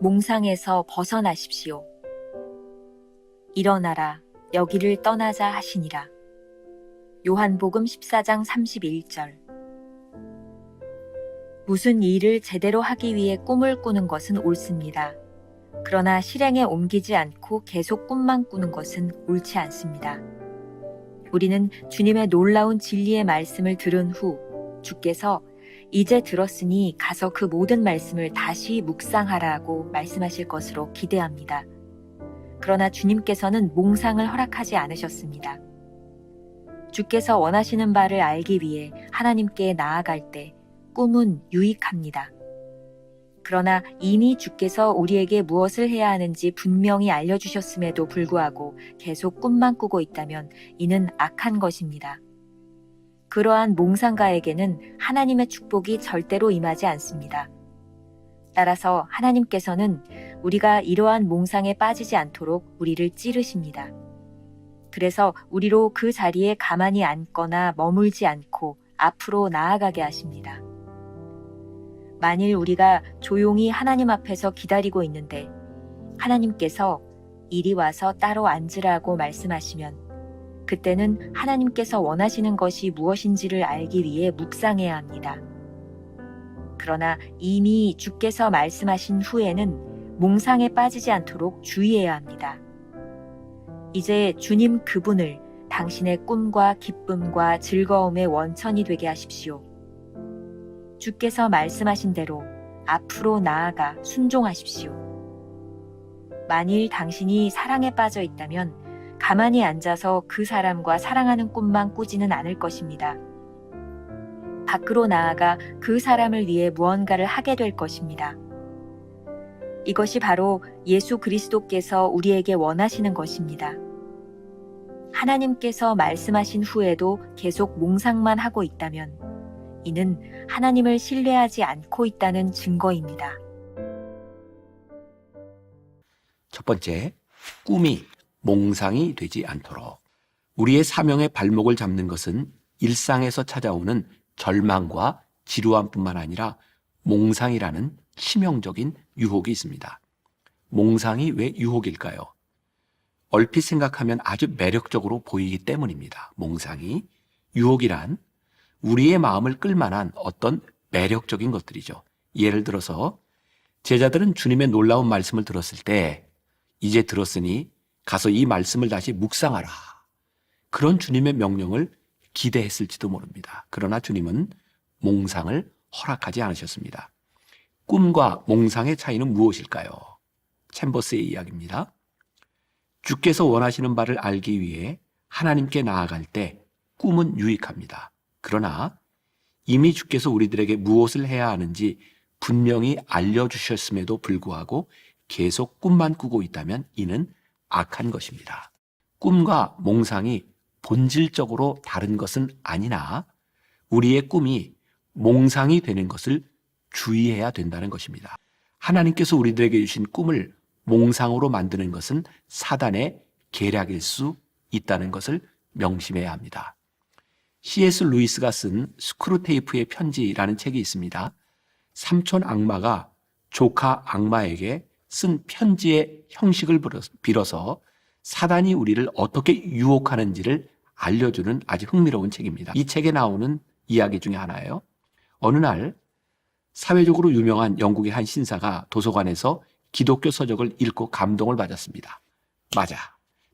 몽상에서 벗어나십시오. 일어나라, 여기를 떠나자 하시니라. 요한복음 14장 31절. 무슨 일을 제대로 하기 위해 꿈을 꾸는 것은 옳습니다. 그러나 실행에 옮기지 않고 계속 꿈만 꾸는 것은 옳지 않습니다. 우리는 주님의 놀라운 진리의 말씀을 들은 후 주께서 이제 들었으니 가서 그 모든 말씀을 다시 묵상하라고 말씀하실 것으로 기대합니다. 그러나 주님께서는 몽상을 허락하지 않으셨습니다. 주께서 원하시는 바를 알기 위해 하나님께 나아갈 때 꿈은 유익합니다. 그러나 이미 주께서 우리에게 무엇을 해야 하는지 분명히 알려주셨음에도 불구하고 계속 꿈만 꾸고 있다면 이는 악한 것입니다. 그러한 몽상가에게는 하나님의 축복이 절대로 임하지 않습니다. 따라서 하나님께서는 우리가 이러한 몽상에 빠지지 않도록 우리를 찌르십니다. 그래서 우리로 그 자리에 가만히 앉거나 머물지 않고 앞으로 나아가게 하십니다. 만일 우리가 조용히 하나님 앞에서 기다리고 있는데 하나님께서 이리 와서 따로 앉으라고 말씀하시면 그때는 하나님께서 원하시는 것이 무엇인지를 알기 위해 묵상해야 합니다. 그러나 이미 주께서 말씀하신 후에는 몽상에 빠지지 않도록 주의해야 합니다. 이제 주님 그분을 당신의 꿈과 기쁨과 즐거움의 원천이 되게 하십시오. 주께서 말씀하신 대로 앞으로 나아가 순종하십시오. 만일 당신이 사랑에 빠져 있다면 가만히 앉아서 그 사람과 사랑하는 꿈만 꾸지는 않을 것입니다. 밖으로 나아가 그 사람을 위해 무언가를 하게 될 것입니다. 이것이 바로 예수 그리스도께서 우리에게 원하시는 것입니다. 하나님께서 말씀하신 후에도 계속 몽상만 하고 있다면 이는 하나님을 신뢰하지 않고 있다는 증거입니다. 첫 번째, 꿈이 몽상이 되지 않도록. 우리의 사명의 발목을 잡는 것은 일상에서 찾아오는 절망과 지루함뿐만 아니라 몽상이라는 치명적인 유혹이 있습니다. 몽상이 왜 유혹일까요? 얼핏 생각하면 아주 매력적으로 보이기 때문입니다. 몽상이. 유혹이란 우리의 마음을 끌만한 어떤 매력적인 것들이죠. 예를 들어서 제자들은 주님의 놀라운 말씀을 들었을 때 이제 들었으니 가서 이 말씀을 다시 묵상하라. 그런 주님의 명령을 기대했을지도 모릅니다. 그러나 주님은 몽상을 허락하지 않으셨습니다. 꿈과 몽상의 차이는 무엇일까요? 챔버스의 이야기입니다. 주께서 원하시는 바를 알기 위해 하나님께 나아갈 때 꿈은 유익합니다. 그러나 이미 주께서 우리들에게 무엇을 해야 하는지 분명히 알려주셨음에도 불구하고 계속 꿈만 꾸고 있다면 이는 악한 것입니다. 꿈과 몽상이 본질적으로 다른 것은 아니나 우리의 꿈이 몽상이 되는 것을 주의해야 된다는 것입니다. 하나님께서 우리들에게 주신 꿈을 몽상으로 만드는 것은 사단의 계략일 수 있다는 것을 명심해야 합니다. C.S. 루이스가 쓴 스크루테이프의 편지라는 책이 있습니다. 삼촌 악마가 조카 악마에게 쓴 편지의 형식을 빌어서 사단이 우리를 어떻게 유혹하는지를 알려주는 아주 흥미로운 책입니다. 이 책에 나오는 이야기 중에 하나예요. 어느 날 사회적으로 유명한 영국의 한 신사가 도서관에서 기독교 서적을 읽고 감동을 받았습니다. 맞아.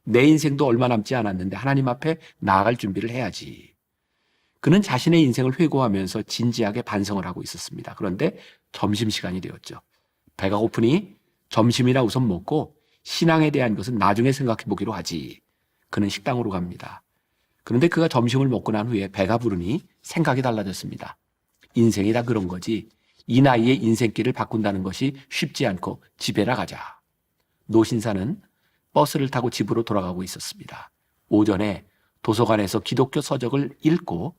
내 인생도 얼마 남지 않았는데 하나님 앞에 나아갈 준비를 해야지. 그는 자신의 인생을 회고하면서 진지하게 반성을 하고 있었습니다. 그런데 점심시간이 되었죠. 배가 고프니 점심이나 우선 먹고 신앙에 대한 것은 나중에 생각해 보기로 하지. 그는 식당으로 갑니다. 그런데 그가 점심을 먹고 난 후에 배가 부르니 생각이 달라졌습니다. 인생이 다 그런 거지. 이 나이에 인생길을 바꾼다는 것이 쉽지 않고 집에나 가자. 노 신사는 버스를 타고 집으로 돌아가고 있었습니다. 오전에 도서관에서 기독교 서적을 읽고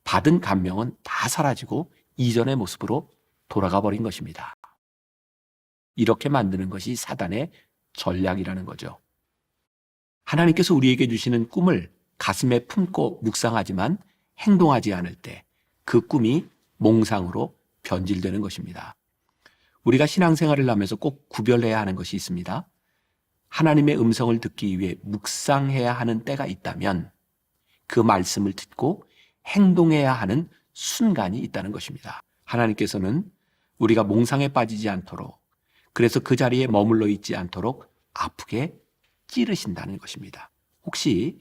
받은 감명은 다 사라지고 이전의 모습으로 돌아가 버린 것입니다. 이렇게 만드는 것이 사단의 전략이라는 거죠. 하나님께서 우리에게 주시는 꿈을 가슴에 품고 묵상하지만 행동하지 않을 때 그 꿈이 몽상으로 변질되는 것입니다. 우리가 신앙생활을 하면서 꼭 구별해야 하는 것이 있습니다. 하나님의 음성을 듣기 위해 묵상해야 하는 때가 있다면 그 말씀을 듣고 행동해야 하는 순간이 있다는 것입니다. 하나님께서는 우리가 몽상에 빠지지 않도록, 그래서 그 자리에 머물러 있지 않도록 아프게 찌르신다는 것입니다. 혹시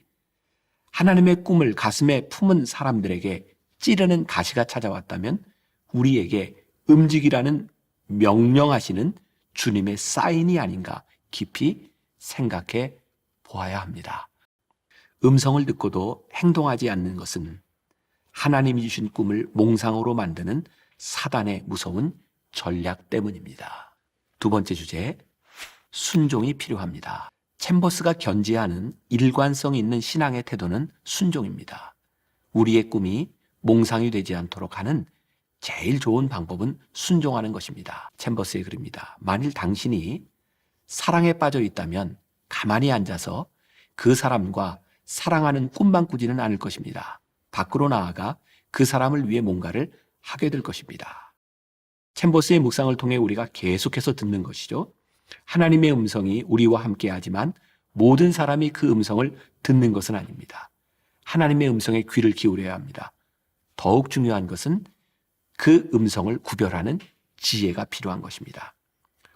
하나님의 꿈을 가슴에 품은 사람들에게 찌르는 가시가 찾아왔다면 우리에게 움직이라는 명령하시는 주님의 사인이 아닌가 깊이 생각해 보아야 합니다. 음성을 듣고도 행동하지 않는 것은 하나님이 주신 꿈을 몽상으로 만드는 사단의 무서운 전략 때문입니다. 두 번째 주제, 순종이 필요합니다. 챔버스가 견지하는 일관성 있는 신앙의 태도는 순종입니다. 우리의 꿈이 몽상이 되지 않도록 하는 제일 좋은 방법은 순종하는 것입니다. 챔버스의 글입니다. 만일 당신이 사랑에 빠져 있다면 가만히 앉아서 그 사람과 사랑하는 꿈만 꾸지는 않을 것입니다. 밖으로 나아가 그 사람을 위해 뭔가를 하게 될 것입니다. 챔버스의 묵상을 통해 우리가 계속해서 듣는 것이죠. 하나님의 음성이 우리와 함께 하지만 모든 사람이 그 음성을 듣는 것은 아닙니다. 하나님의 음성에 귀를 기울여야 합니다. 더욱 중요한 것은 그 음성을 구별하는 지혜가 필요한 것입니다.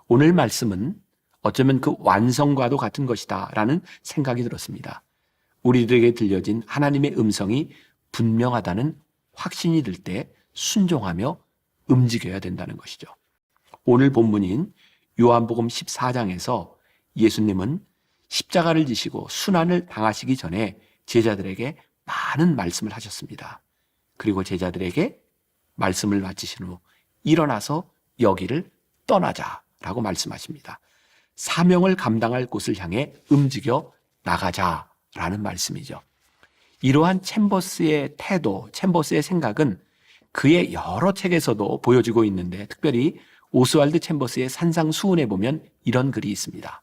오늘 말씀은 어쩌면 그 완성과도 같은 것이다 라는 생각이 들었습니다. 우리들에게 들려진 하나님의 음성이 분명하다는 확신이 들 때 순종하며 움직여야 된다는 것이죠. 오늘 본문인 요한복음 14장에서 예수님은 십자가를 지시고 순환을 당하시기 전에 제자들에게 많은 말씀을 하셨습니다. 그리고 제자들에게 말씀을 마치신 후 일어나서 여기를 떠나자라고 말씀하십니다. 사명을 감당할 곳을 향해 움직여 나가자라는 말씀이죠. 이러한 챔버스의 태도, 챔버스의 생각은 그의 여러 책에서도 보여지고 있는데 특별히 오스왈드 챔버스의 산상수훈에 보면 이런 글이 있습니다.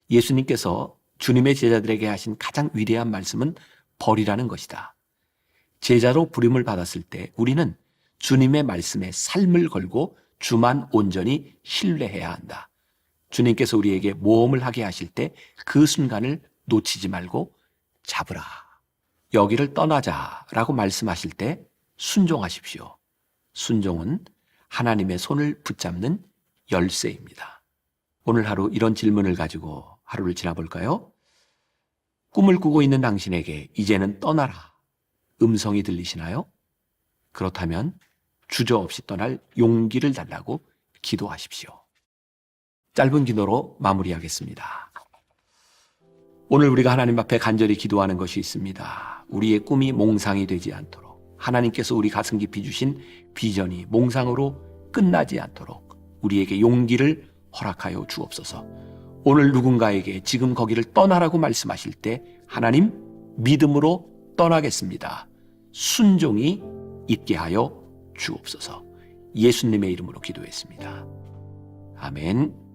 예수님께서 주님의 제자들에게 하신 가장 위대한 말씀은 벌이라는 것이다. 제자로 부름을 받았을 때 우리는 주님의 말씀에 삶을 걸고 주만 온전히 신뢰해야 한다. 주님께서 우리에게 모험을 하게 하실 때 그 순간을 놓치지 말고 잡으라. 여기를 떠나자라고 말씀하실 때 순종하십시오. 순종은 하나님의 손을 붙잡는 열쇠입니다. 오늘 하루 이런 질문을 가지고 하루를 지나볼까요? 꿈을 꾸고 있는 당신에게 이제는 떠나라. 음성이 들리시나요? 그렇다면 주저없이 떠날 용기를 달라고 기도하십시오. 짧은 기도로 마무리하겠습니다. 오늘 우리가 하나님 앞에 간절히 기도하는 것이 있습니다. 우리의 꿈이 몽상이 되지 않도록, 하나님께서 우리 가슴 깊이 주신 비전이 몽상으로 끝나지 않도록 우리에게 용기를 허락하여 주옵소서. 오늘 누군가에게 지금 거기를 떠나라고 말씀하실 때 하나님, 믿음으로 떠나겠습니다. 순종이 있게 하여 주옵소서. 예수님의 이름으로 기도했습니다. 아멘.